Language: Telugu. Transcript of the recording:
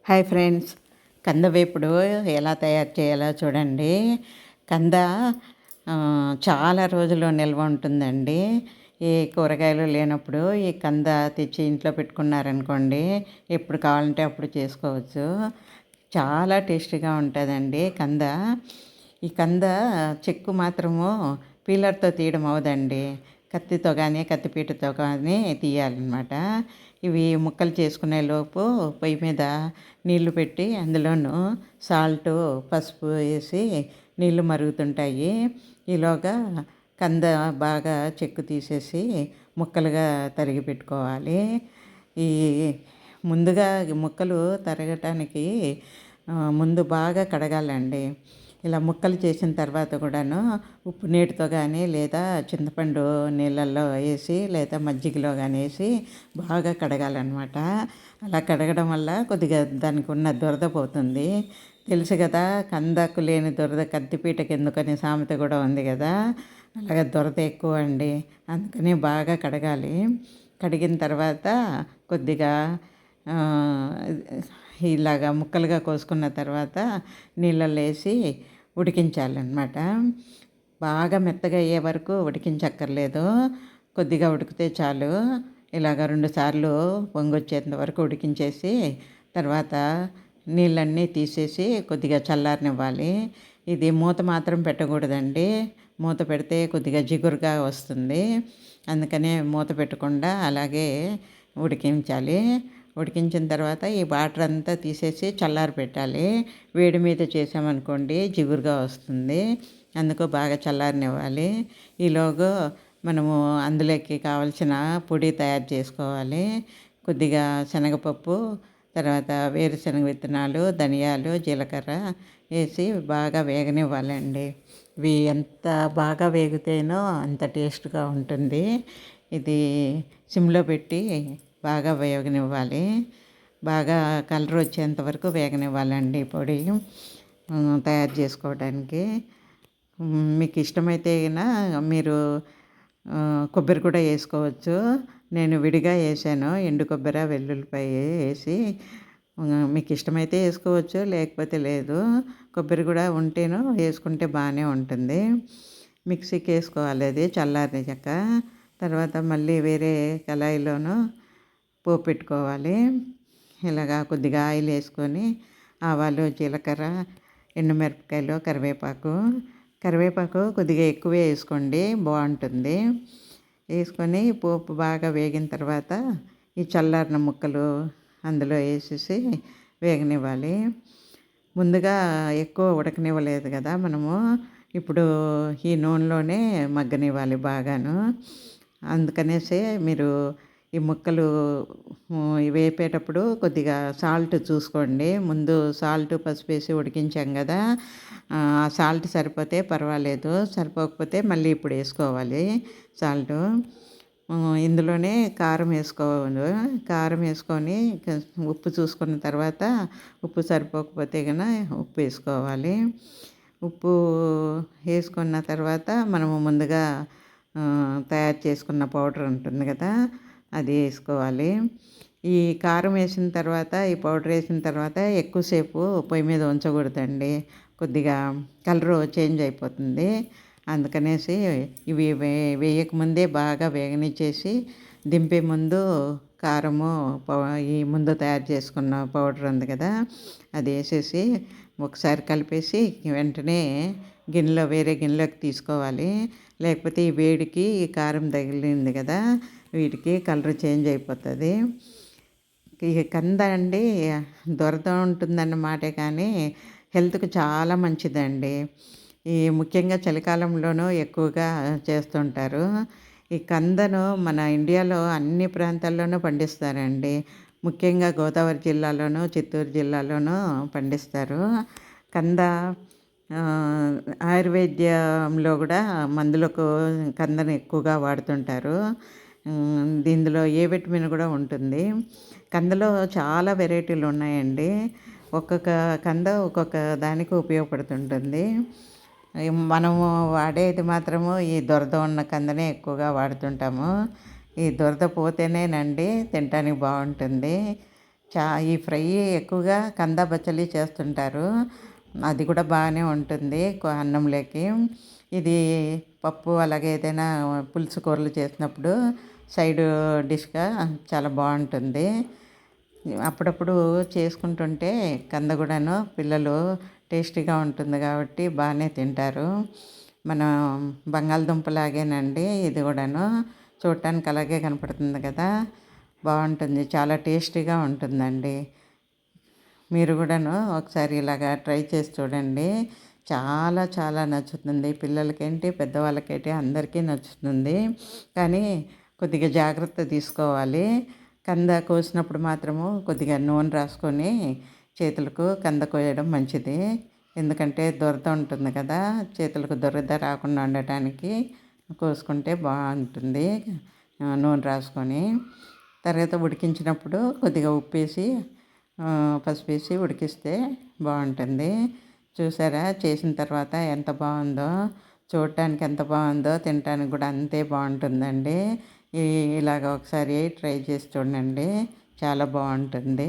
హాయ్ ఫ్రెండ్స్, కంద వేపుడు ఎలా తయారు చేయాలో చూడండి. కంద చాలా రోజులు నిల్వ ఉంటుందండి. ఏ కూరగాయలు లేనప్పుడు ఈ కంద తెచ్చి ఇంట్లో పెట్టుకున్నారనుకోండి, ఎప్పుడు కావాలంటే అప్పుడు చేసుకోవచ్చు. చాలా టేస్టీగా ఉంటుందండి కంద. ఈ కంద చెక్కు మాత్రము పీలర్తో తీయడం అవదండి, కత్తితో కానీ కత్తిపీటతో కానీ తీయాలన్నమాట. ఇవి ముక్కలు చేసుకునే లోపు పొయ్యి మీద నీళ్లు పెట్టి అందులోనూ సాల్టు పసుపు వేసి నీళ్లు మరుగుతుంటాయి. ఈలోగా కంద బాగా చెక్కు తీసేసి ముక్కలుగా తరిగి పెట్టుకోవాలి. ఈ ముందుగా ముక్కలు తరగటానికి ముందు బాగా కడగాలండి. ఇలా ముక్కలు చేసిన తర్వాత కూడాను ఉప్పు నీటితో కానీ లేదా చింతపండు నీళ్ళల్లో వేసి లేదా మజ్జిగలో కానీ వేసి బాగా కడగాలన్నమాట. అలా కడగడం వల్ల కొద్దిగా దానికి ఉన్న దురద పోతుంది. తెలుసు కదా, కందకు లేని దురద కత్తిపీటకి ఎందుకని సామెత కూడా ఉంది కదా. అలాగే దురద ఎక్కువ అండి, అందుకని బాగా కడగాలి. కడిగిన తర్వాత కొద్దిగా ఇలాగా ముక్కలుగా కోసుకున్న తర్వాత నీళ్ళల్లో వేసి ఉడికించాలన్నమాట. బాగా మెత్తగా అయ్యే వరకు ఉడికించక్కర్లేదు, కొద్దిగా ఉడికితే చాలు. ఇలాగ 2 సార్లు పొంగొచ్చేంత వరకు ఉడికించేసి తర్వాత నీళ్ళన్నీ తీసేసి కొద్దిగా చల్లారనివ్వాలి. ఇది మూత మాత్రం పెట్టకూడదండి, మూత పెడితే కొద్దిగా జిగురుగా వస్తుంది. అందుకనే మూత పెట్టకుండా అలాగే ఉడికించాలి. ఉడికించిన తర్వాత ఈ వాటర్ అంతా తీసేసి చల్లారి పెట్టాలి. వేడి మీద చేసామనుకోండి జిగురుగా వస్తుంది, అందుకు బాగా చల్లారనివ్వాలి. ఈలోగా మనము అందులోకి కావలసిన పొడి తయారు చేసుకోవాలి. కొద్దిగా శనగపప్పు, తర్వాత వేరుశనగ విత్తనాలు, ధనియాలు, జీలకర్ర వేసి బాగా వేగనివ్వాలండి. ఇవి ఎంత బాగా వేగితేనో అంత టేస్ట్గా ఉంటుంది. ఇది సిమ్లో పెట్టి బాగా వేగనివ్వాలి. బాగా కలర్ వచ్చేంత వరకు వేగనివ్వాలండి పొడి తయారు చేసుకోవడానికి. మీకు ఇష్టమైతే మీరు కొబ్బరి కూడా వేసుకోవచ్చు. నేను విడిగా వేసాను, ఎండు కొబ్బరి వెల్లుల్లిపాయ వేసి. మీకు ఇష్టమైతే వేసుకోవచ్చు, లేకపోతే లేదు. కొబ్బరి కూడా ఉంటేనో వేసుకుంటే బాగానే ఉంటుంది. మిక్సీకి వేసుకోవాలి అది చల్లారాక. తర్వాత మళ్ళీ వేరే కళాయిలోనూ పోపు పెట్టుకోవాలి. ఇలాగా కొద్దిగా ఆయిల్ వేసుకొని ఆవాలు, జీలకర్ర, ఎండుమిరపకాయలు, కరివేపాకు కొద్దిగా ఎక్కువే వేసుకోండి, బాగుంటుంది. వేసుకొని పోపు బాగా వేగిన తర్వాత ఈ చల్లారిన ముక్కలు అందులో వేసేసి వేగనివ్వాలి. ముందుగా ఎక్కువ ఉడకనివ్వలేదు కదా మనము, ఇప్పుడు ఈ నూనెలోనే మగ్గనివ్వాలి బాగాను. అందుకనేసే మీరు ఈ ముక్కలు వేపేటప్పుడు కొద్దిగా సాల్ట్ చూసుకోండి. ముందు సాల్ట్ పసుపు వేసి ఉడికించాం కదా, ఆ సాల్ట్ సరిపోతే పర్వాలేదు, సరిపోకపోతే మళ్ళీ ఇప్పుడు వేసుకోవాలి సాల్టు. ఇందులోనే కారం వేసుకోవాలి. కారం వేసుకొని ఉప్పు చూసుకున్న తర్వాత ఉప్పు సరిపోకపోతే ఉప్పు వేసుకోవాలి. ఉప్పు వేసుకున్న తర్వాత మనము ముందుగా తయారు చేసుకున్న పౌడర్ ఉంటుంది కదా, అది వేసుకోవాలి. ఈ కారం వేసిన తర్వాత ఈ పౌడర్ వేసిన తర్వాత ఎక్కువసేపు పొయ్యి మీద ఉంచకూడదండి, కొద్దిగా కలరు చేంజ్ అయిపోతుంది. అందుకనేసి ఇవి వేయకముందే బాగా వేగనిచ్చేసి దింపే ముందు కారము ఈ ముందు తయారు చేసుకున్న పౌడర్ ఉంది కదా, అది వేసేసి ఒకసారి కలిపేసి వెంటనే వేరే గిన్నెలోకి తీసుకోవాలి. లేకపోతే ఈ వేడికి ఈ కారం తగిలింది కదా, వీటికి కలర్ చేంజ్ అయిపోతుంది. ఈ కంద అండి దురద ఉంటుందన్నమాటే కానీ హెల్త్కి చాలా మంచిదండి. ఈ ముఖ్యంగా చలికాలంలోనూ ఎక్కువగా చేస్తుంటారు. ఈ కందను మన ఇండియాలో అన్ని ప్రాంతాల్లోనూ పండిస్తారండి. ముఖ్యంగా గోదావరి జిల్లాలోను, చిత్తూరు జిల్లాలోనూ పండిస్తారు. కంద ఆయుర్వేద్యంలో కూడా మందులకు కందను ఎక్కువగా వాడుతుంటారు. దీనిలో ఏ విటమిన్ కూడా ఉంటుంది. కందలో చాలా వెరైటీలు ఉన్నాయండి, ఒక్కొక్క కంద ఒక్కొక్క దానికి ఉపయోగపడుతుంటుంది. మనము వాడేది మాత్రము ఈ దురద ఉన్న కందనే ఎక్కువగా వాడుతుంటాము. ఈ దురద పోతేనేనండి తినటానికి బాగుంటుంది. ఈ ఫ్రై ఎక్కువగా కంద బచ్చలి చేస్తుంటారు. అది కూడా బాగానే ఉంటుంది అన్నంలోకి. ఇది పప్పు అలాగే ఏదైనా పులుసు కూరలు చేసినప్పుడు సైడ్ డిష్గా చాలా బాగుంటుంది. అప్పుడప్పుడు చేసుకుంటుంటే కంద కూడాను పిల్లలు టేస్టీగా ఉంటుంది కాబట్టి బాగానే తింటారు. మనం బంగాళదుంపలాగేనండి ఇది కూడాను. చూడటానికి అలాగే కనపడుతుంది కదా, బాగుంటుంది, చాలా టేస్టీగా ఉంటుందండి. మీరు కూడాను ఒకసారి ఇలాగా ట్రై చేసి చూడండి. చాలా చాలా నచ్చుతుంది పిల్లలకేంటి, పెద్దవాళ్ళకేంటి, అందరికీ నచ్చుతుంది. కానీ కొద్దిగా జాగ్రత్త తీసుకోవాలి. కంద కోసినప్పుడు మాత్రము కొద్దిగా నూనె రాసుకొని చేతులకు కంద కోయడం మంచిది. ఎందుకంటే దురద ఉంటుంది కదా, చేతులకు దురద రాకుండా ఉండటానికి కోసుకుంటే బాగుంటుంది. నూనె రాసుకొని తర్వాత ఉడికించినప్పుడు కొద్దిగా ఉప్పేసి పసుపేసి ఉడికిస్తే బాగుంటుంది. చూసారా చేసిన తర్వాత ఎంత బాగుందో, చూడటానికి ఎంత బాగుందో, తినటానికి కూడా అంతే బాగుంటుందండి. ఇలాగ ఒకసారి ట్రై చేసి చూడండి, చాలా బాగుంటుంది.